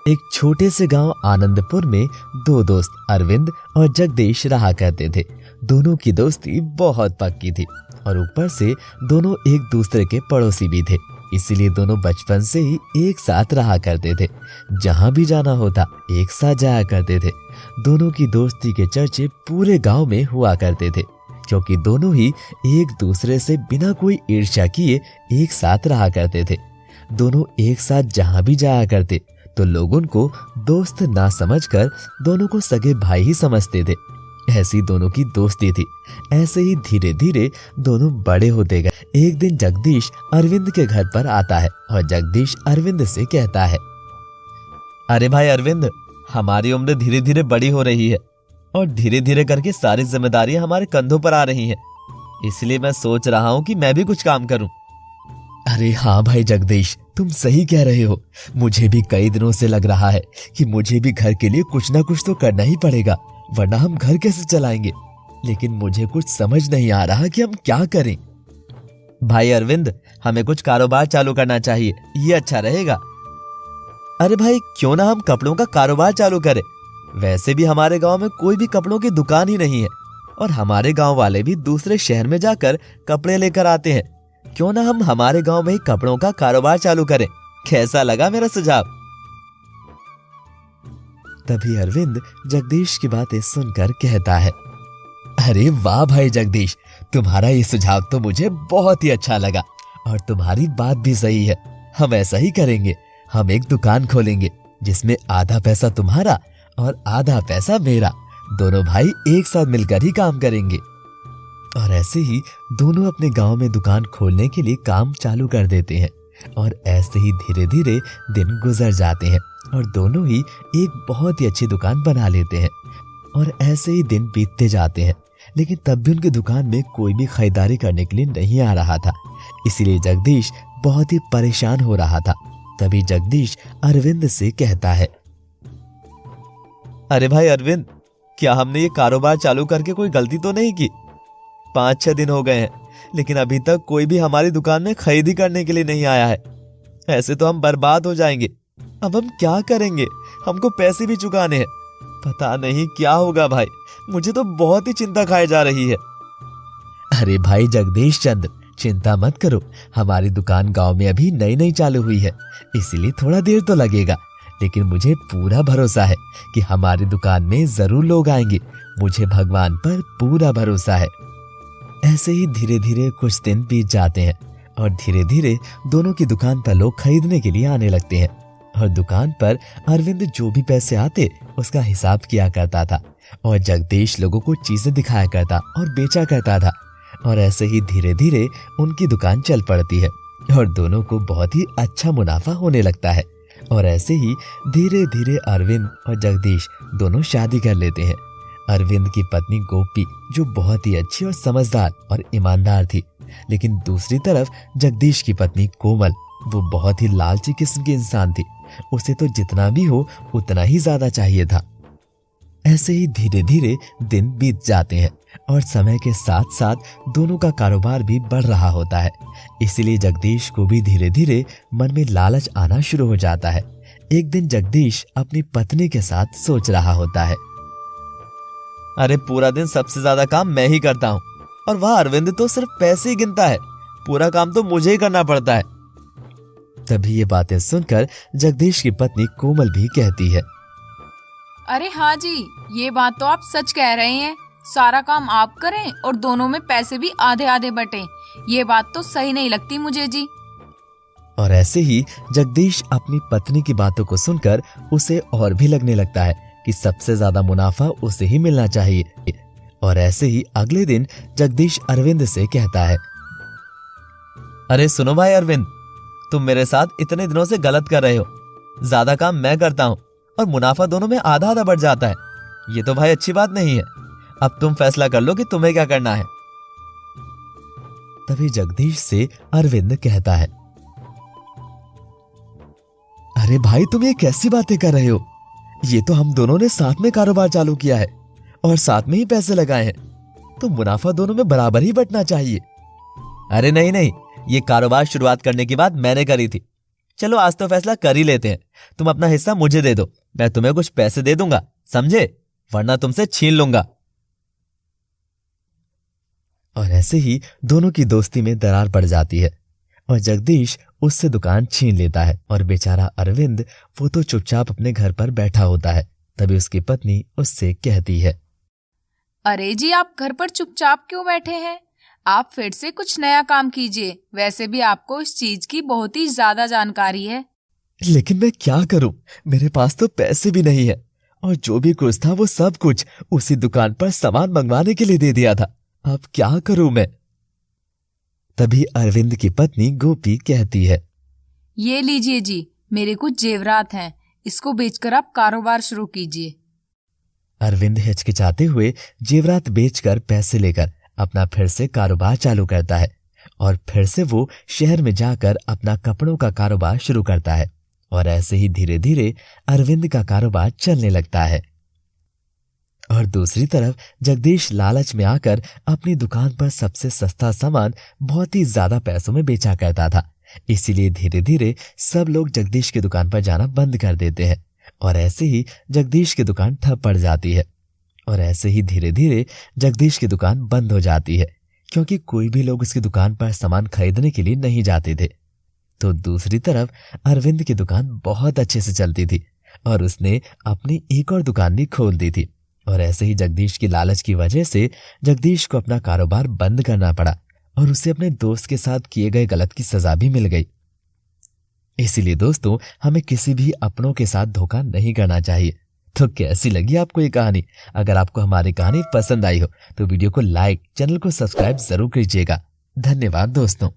एक छोटे से गांव आनंदपुर में दो दोस्त अरविंद और जगदीश रहा करते थे। दोनों की दोस्ती बहुत पक्की थी और ऊपर से दोनों एक दूसरे के पड़ोसी भी थे। इसीलिए दोनों बचपन से ही एक साथ रहा करते थे। जहां भी जाना होता एक साथ जाया करते थे। दोनों की दोस्ती के चर्चे पूरे गांव में हुआ करते थे, क्योंकि दोनों ही एक दूसरे से बिना कोई ईर्ष्या किए एक साथ रहा करते थे। दोनों एक साथ जहां भी जाया करते तो लोग उनको दोस्त ना समझकर दोनों को सगे भाई ही समझते थे। ऐसी दोनों की दोस्ती थी। ऐसे ही धीरे धीरे दोनों बड़े होते गए। एक दिन जगदीश अरविंद के घर पर आता है और जगदीश अरविंद से कहता है, अरे भाई अरविंद, हमारी उम्र धीरे धीरे बड़ी हो रही है और धीरे धीरे करके सारी जिम्मेदारियां हमारे कंधों पर आ रही हैं। इसलिए मैं सोच रहा हूँ कि मैं भी कुछ काम करूँ। अरे हाँ भाई जगदीश, तुम सही कह रहे हो। मुझे भी कई दिनों से लग रहा है कि मुझे भी घर के लिए कुछ ना कुछ तो करना ही पड़ेगा, वरना हम घर कैसे चलाएंगे। लेकिन मुझे कुछ समझ नहीं आ रहा कि हम क्या करें। भाई अरविंद, हमें कुछ कारोबार चालू करना चाहिए, ये अच्छा रहेगा। अरे भाई, क्यों ना हम कपड़ों का कारोबार चालू करें। वैसे भी हमारे गांव में कोई भी कपड़ों की दुकान ही नहीं है और हमारे गांव वाले भी दूसरे शहर में जाकर कपड़े लेकर आते हैं। क्यों ना हम हमारे गांव में ही कपड़ों का कारोबार चालू करें। कैसा लगा मेरा सुझाव? तभी अरविंद जगदीश की बातें सुनकर कहता है, अरे वाह भाई जगदीश, तुम्हारा ये सुझाव तो मुझे बहुत ही अच्छा लगा और तुम्हारी बात भी सही है। हम ऐसा ही करेंगे। हम एक दुकान खोलेंगे जिसमें आधा पैसा तुम्हारा और आधा पैसा मेरा। दोनों भाई एक साथ मिलकर ही काम करेंगे। और ऐसे ही दोनों अपने गांव में दुकान खोलने के लिए काम चालू कर देते हैं। और ऐसे ही धीरे धीरे दिन गुजर जाते हैं और दोनों ही एक बहुत ही अच्छी दुकान बना लेते हैं। और ऐसे ही दिन बीतते जाते हैं, लेकिन तब भी उनकी दुकान में कोई भी खरीदारी करने के लिए नहीं आ रहा था। इसीलिए जगदीश बहुत ही परेशान हो रहा था। तभी जगदीश अरविंद से कहता है, अरे भाई अरविंद, क्या हमने ये कारोबार चालू करके कोई गलती तो नहीं की? 5-6 दिन हो गए हैं, लेकिन अभी तक कोई भी हमारी दुकान में खरीदी करने के लिए नहीं आया है। ऐसे तो हम बर्बाद हो जाएंगे। अब हम क्या करेंगे? हमको पैसे भी चुकाने हैं। पता नहीं क्या होगा भाई, मुझे तो बहुत ही चिंता खाए जा रही है। अरे भाई जगदीश चंद्र, चिंता मत करो। हमारी दुकान गांव में अभी नई नई चालू हुई है, इसीलिए थोड़ा देर तो लगेगा, लेकिन मुझे पूरा भरोसा है कि हमारी दुकान में जरूर लोग आएंगे। मुझे भगवान पर पूरा भरोसा है। ऐसे ही धीरे धीरे कुछ दिन बीत जाते हैं और धीरे धीरे दोनों की दुकान पर लोग खरीदने के लिए आने लगते हैं। और दुकान पर अरविंद जो भी पैसे आते उसका हिसाब किया करता था और जगदीश लोगों को चीजें दिखाया करता और बेचा करता था। और ऐसे ही धीरे धीरे उनकी दुकान चल पड़ती है और दोनों को बहुत ही अच्छा मुनाफा होने लगता है। और ऐसे ही धीरे धीरे अरविंद और जगदीश दोनों शादी कर लेते हैं। अरविंद की पत्नी गोपी, जो बहुत ही अच्छी और समझदार और ईमानदार थी, लेकिन दूसरी तरफ जगदीश की पत्नी कोमल, वो बहुत ही लालची किस्म की इंसान थी। उसे तो जितना भी हो उतना ही ज्यादा चाहिए था। ऐसे ही धीरे धीरे दिन बीत जाते हैं और समय के साथ साथ दोनों का कारोबार भी बढ़ रहा होता है। इसीलिए जगदीश को भी धीरे धीरे मन में लालच आना शुरू हो जाता है। एक दिन जगदीश अपनी पत्नी के साथ सोच रहा होता है, अरे पूरा दिन सबसे ज्यादा काम मैं ही करता हूँ और वह अरविंद तो सिर्फ पैसे ही गिनता है। पूरा काम तो मुझे ही करना पड़ता है। तभी ये बातें सुनकर जगदीश की पत्नी कोमल भी कहती है, अरे हाँ जी, ये बात तो आप सच कह रहे हैं। सारा काम आप करें और दोनों में पैसे भी आधे आधे बटें। ये बात तो सही नहीं लगती मुझे जी। और ऐसे ही जगदीश अपनी पत्नी की बातों को सुनकर उसे और भी लगने लगता है कि सबसे ज्यादा मुनाफा उसे ही मिलना चाहिए। और ऐसे ही अगले दिन जगदीश अरविंद से कहता है, अरे सुनो भाई अरविंद, तुम मेरे साथ इतने दिनों से गलत कर रहे हो। ज्यादा काम मैं करता हूँ और मुनाफा दोनों में आधा आधा बढ़ जाता है। ये तो भाई अच्छी बात नहीं है। अब तुम फैसला कर लो कि तुम्हें क्या करना है। तभी जगदीश से अरविंद कहता है, अरे भाई तुम ये कैसी बातें कर रहे हो? ये तो हम दोनों ने साथ में कारोबार चालू किया है और साथ में ही पैसे लगाए हैं, तो मुनाफा दोनों में बराबर ही बंटना चाहिए। अरे नहीं नहीं, ये कारोबार शुरुआत करने की बात मैंने करी थी। चलो आज तो फैसला कर ही लेते हैं, तुम अपना हिस्सा मुझे दे दो, मैं तुम्हें कुछ पैसे दे दूंगा, समझे, वरना तुमसे छीन लूंगा। और ऐसे ही दोनों की दोस्ती में दरार पड़ जाती है और जगदीश उससे दुकान छीन लेता है। और बेचारा अरविंद, वो तो चुपचाप अपने घर पर बैठा होता है। तभी उसकी पत्नी उससे कहती है, अरे जी, आप घर पर चुपचाप क्यों बैठे हैं? आप फिर से कुछ नया काम कीजिए, वैसे भी आपको इस चीज की बहुत ही ज्यादा जानकारी है। लेकिन मैं क्या करूं, मेरे पास तो पैसे भी नहीं है और जो भी कुछ था वो सब कुछ उसी दुकान पर सामान मंगवाने के लिए दे दिया था। अब क्या करूं मैं? तभी अरविंद की पत्नी गोपी कहती है, ये लीजिए जी, मेरे कुछ जेवरात हैं, इसको बेचकर आप कारोबार शुरू कीजिए। अरविंद हिचकिचाते हुए जेवरात बेचकर पैसे लेकर अपना फिर से कारोबार चालू करता है और फिर से वो शहर में जाकर अपना कपड़ों का कारोबार शुरू करता है। और ऐसे ही धीरे धीरे अरविंद का कारोबार चलने लगता है। और दूसरी तरफ जगदीश लालच में आकर अपनी दुकान पर सबसे सस्ता सामान बहुत ही ज्यादा पैसों में बेचा करता था। इसीलिए धीरे धीरे सब लोग जगदीश की दुकान पर जाना बंद कर देते हैं और ऐसे ही जगदीश की दुकान ठप पड़ जाती है। और ऐसे ही धीरे धीरे जगदीश की दुकान बंद हो जाती है, क्योंकि कोई भी लोग उसकी दुकान पर सामान खरीदने के लिए नहीं जाते थे। तो दूसरी तरफ अरविंद की दुकान बहुत अच्छे से चलती थी और उसने अपनी एक और दुकान भी खोल दी थी। और ऐसे ही जगदीश की लालच की वजह से जगदीश को अपना कारोबार बंद करना पड़ा और उसे अपने दोस्त के साथ किए गए गलत की सजा भी मिल गई। इसीलिए दोस्तों, हमें किसी भी अपनों के साथ धोखा नहीं करना चाहिए। तो कैसी लगी आपको ये कहानी? अगर आपको हमारी कहानी पसंद आई हो तो वीडियो को लाइक, चैनल को सब्सक्राइब जरूर कीजिएगा। धन्यवाद दोस्तों।